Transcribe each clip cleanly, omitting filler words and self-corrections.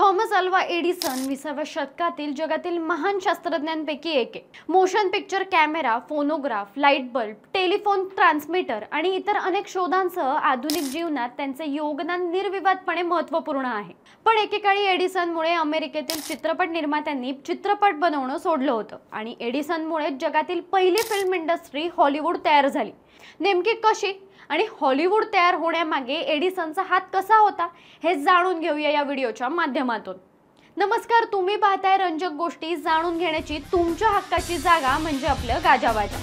Thomas Alva Edison 20व्या शतकातील जगातील महान शास्त्रज्ञांपैकी एक आहे। Motion picture camera, phonograph, light bulb, telephone transmitter आणि इतर अनेक शोधांसह आधुनिक जीवनात त्यांचे योगदान निर्विवादपणे महत्त्वपूर्ण आहे। पण एकेकाळी एडिसनमुळे अमेरिकेतील चित्रपट निर्मात्यांनी चित्रपट बनवणं सोडलं होतं आणि एडिसनमुळे जगातील पहिली फिल्म इंडस्ट्री हॉलिवूड तयार झाली। नेमकी कशी आणि हॉलिवूड तयार होण्यामागे एडिसनचा हात कसा होता हे जाणून घेऊया या व्हिडिओच्या माध्यमातून। नमस्कार, तुम्ही पाहताय रंजक गोष्टी, जाणून घेण्याची तुमच्या हक्काची जागा म्हणजे आपलं गाजावाजा।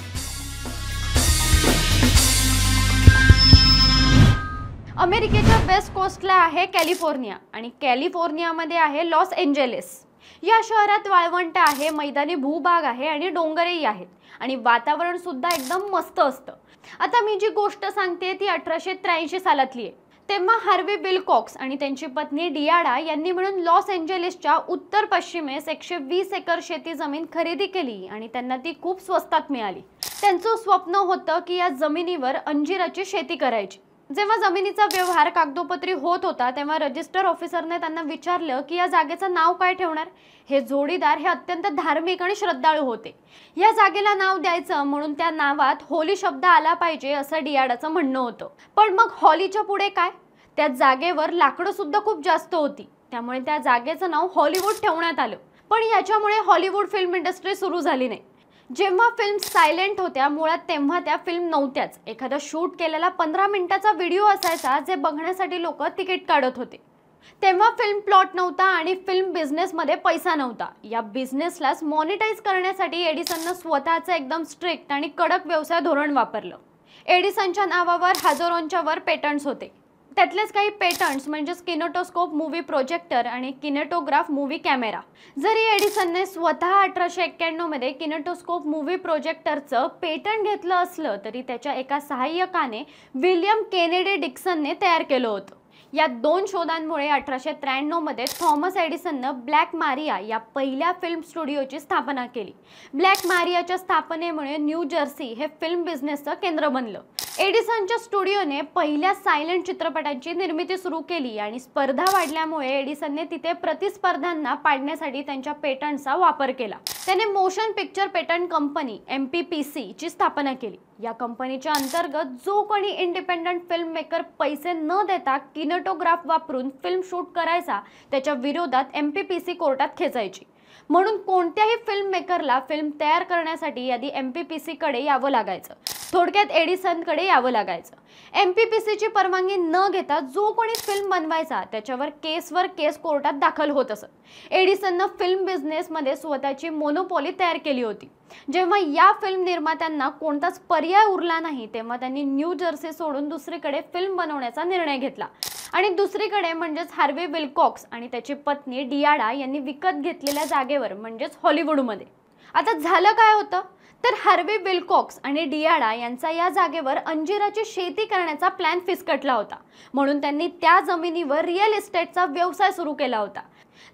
अमेरिकेच्या वेस्ट कोस्टला आहे कॅलिफोर्निया आणि कॅलिफोर्नियामध्ये आहे लॉस एंजेलिस। या शहरात वाळवंट आहे, मैदानी भूभाग आहे आणि डोंगरही आहेत आणि वातावरण सुद्धा एकदम मस्त असतं। आता मी जी गोष्ट सांगते ती 1883 सालातली आहे। तेव्हा हार्वी विल्कॉक्स आणि त्यांची पत्नी डियाडा यांनी मिळून लॉस एंजेलिसच्या उत्तर पश्चिमेस 120 एकर शेती जमीन खरेदी केली आणि त्यांना ती खूप स्वस्तात मिळाली। त्यांचं स्वप्न होतं की या जमिनीवर अंजीराची शेती करायची। जेव्हा जमिनीचा व्यवहार कागदोपत्री होत होता तेव्हा रजिस्टर ऑफिसरने त्यांना विचारलं की या जागेचं नाव काय ठेवणार। हे जोडीदार हे अत्यंत धार्मिक आणि श्रद्धाळू होते। या जागेला नाव द्यायचं म्हणून त्या नावात होली शब्द आला पाहिजे असं डियाडाचं म्हणणं होतं। पण मग हॉलीच्या पुढे काय? त्या जागेवर लाकडं सुद्धा खूप जास्त होती, त्यामुळे त्या जागेचं नाव हॉलिवूड ठेवण्यात आलं। पण याच्यामुळे हॉलिवूड फिल्म इंडस्ट्री सुरू झाली नाही। जेव्हा फिल्म सायलेंट होत्या मुळात तेव्हा त्या फिल्म नव्हत्याच। एखादा शूट केलेला 15 मिनिटाचा व्हिडिओ असायचा जे बघण्यासाठी लोक तिकीट काढत होते। तेव्हा फिल्म प्लॉट नव्हता आणि फिल्म बिझनेसमध्ये पैसा नव्हता। या बिझनेसलाच मॉनिटाईज करण्यासाठी एडिसनने स्वतःचं एकदम स्ट्रिक्ट आणि कडक व्यवसाय धोरण वापरलं। एडिसनच्या नावावर हजारोंच्या वर पेटंट्स होते। त्यातलेच काही पेटंट्स म्हणजे किनेटोस्कोप मूवी प्रोजेक्टर आणि किनेटोग्राफ मूवी कॅमेरा। जरी एडिसनने स्वतः 1891 मध्ये किनेटोस्कोप मूवी प्रोजेक्टरचं पेटंट घेतलं असलं तरी त्याच्या एका सहाय्यकाने विल्यम केनेडी डिक्सनने तयार केलं होतं। या दोन शोधांमुळे 1893 मध्ये थॉमस एडिसनने ब्लॅक मारिया या पहिल्या फिल्म स्टुडिओची स्थापना केली। ब्लॅक मारियाच्या स्थापनेमुळे न्यू जर्सी हे फिल्म बिझनेसचं केंद्र बनलं। एडिसनच्या स्टुडिओने पहिल्या सायलेंट चित्रपटांची निर्मिती सुरू केली आणि स्पर्धा वाढल्यामुळे एडिसनने तिथे प्रतिस्पर्ध्यांना पाडण्यासाठी त्यांच्या पेटंटचा वापर केला। त्याने motion picture patent company MPPC ची स्थापना केली। या कंपनीच्या अंतर्गत जो कोणी इंडिपेंडंट फिल्म मेकर पैसे न देता किनेटोग्राफ वापरून फिल्म शूट करायचा त्याच्या विरोधात MPPC कोर्टात खेचायची। म्हणून कोणत्याही फिल्म मेकरला फिल्म तयार करण्यासाठी आधी MPPC कडे यावं लागायचं। थोडक्यात एडिसनकडे यावं लागायचं। MPPC ची परवानगी न घेता जो कोणी फिल्म बनवायचा त्याच्यावर केस कोर्टात दाखल होत असत। एडिसनने फिल्म बिझनेसमध्ये स्वतःची मोनोपॉली तयार केली होती। जेव्हा या फिल्म निर्मात्यांना कोणताच पर्याय उरला नाही तेव्हा त्यांनी न्यू जर्सी सोडून दुसरीकडे फिल्म बनवण्याचा निर्णय घेतला आणि दुसरीकडे म्हणजेच हार्वी विल्कॉक्स आणि त्याची पत्नी डियाडा यांनी विकत घेतलेल्या जागेवर म्हणजेच हॉलिवूडमध्ये। आता झालं काय होतं तर हार्वी विल्कॉक्स आणि डियाडा यांचा या जागेवर अंजीराची शेती करण्याचा प्लॅन फिसकटला होता। म्हणून त्यांनी त्या जमिनीवर रिअल इस्टेटचा व्यवसाय सुरू केला होता।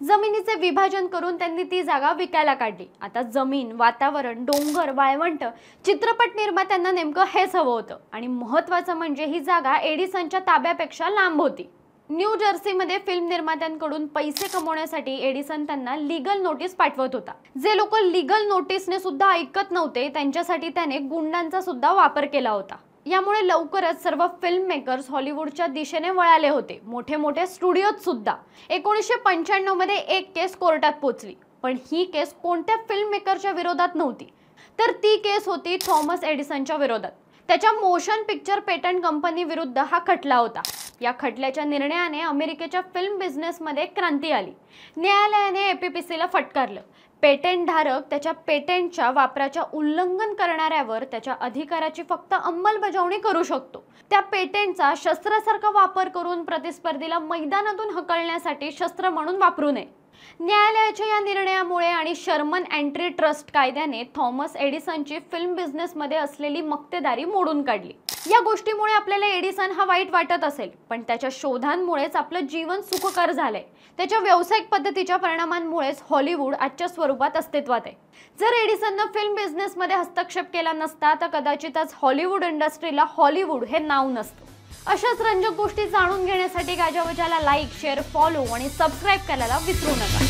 जमिनीचे विभाजन करून त्यांनी ती जागा विकायला काढली। आता जमीन, वातावरण, डोंगर, वाळवंट, चित्रपट निर्मात्यांना नेमकं हेच हवं होतं आणि महत्त्वाचं म्हणजे ही जागा एडिसनच्या ताब्यापेक्षा लांब होती। न्यू जर्सीमध्ये फिल्म निर्मात्यांकडून पैसे कमवण्यासाठी एडिसन त्यांना लीगल नोटीस पाठवत होता। जे लोक लीगल नोटीसने सुद्धा ऐकत नव्हते त्यांच्यासाठी त्याने गुंडांचा सुद्धा वापर केला होता। यामुळे लवकरच सर्व फिल्म मेकर्स हॉलिवूडच्या दिशेने वळाले होते, मोठे मोठे स्टुडिओत सुद्धा। 1995 मध्ये एक केस कोर्टात पोहोचली, पण ही केस कोणत्या फिल्म मेकरच्या विरोधात नव्हती, तर ती केस होती थॉमस एडिसनच्या विरोधात। त्याच्या मोशन पिक्चर पेटंट कंपनी विरुद्ध हा खटला होता। या खटल्याच्या निर्णयाने अमेरिकेच्या फिल्म बिझनेसमध्ये क्रांती आली। न्यायालयाने MPPC ला फटकारलं। पेटंट धारक त्याच्या पेटंटच्या वापराच्या उल्लंघन करणाऱ्यावर त्याच्या अधिकाराची फक्त अंमलबजावणी करू शकतो। त्या पेटंटचा शस्त्रासारखा वापर करून प्रतिस्पर्धीला मैदानातून हकलण्यासाठी शस्त्र म्हणून वापरू नये। न्यायालयाच्या या निर्णयामुळे आणि शर्मन अँटी ट्रस्ट कायद्याने थॉमस एडिसनची फिल्म बिझनेसमध्ये असलेली मक्तेदारी मोडून काढली। या गोष्टीमुळे आपल्याला एडिसन हा वाईट वाटत असेल, पण त्याच्या शोधांमुळेच आपलं जीवन सुखकर झालंय। त्याच्या व्यावसायिक पद्धतीच्या परिणामांमुळेच हॉलिवूड आजच्या स्वरूपात अस्तित्वात आहे। जर एडिसनने फिल्म बिझनेसमध्ये हस्तक्षेप केला नसता तर कदाचित आज हॉलिवूड इंडस्ट्रीला हॉलिवूड हे नाव नसतं। अशाच रंजक गोष्टी जाणून घेण्यासाठी गाजावाजाला लाईक, शेअर, फॉलो आणि सबस्क्राईब करायला विसरू नका.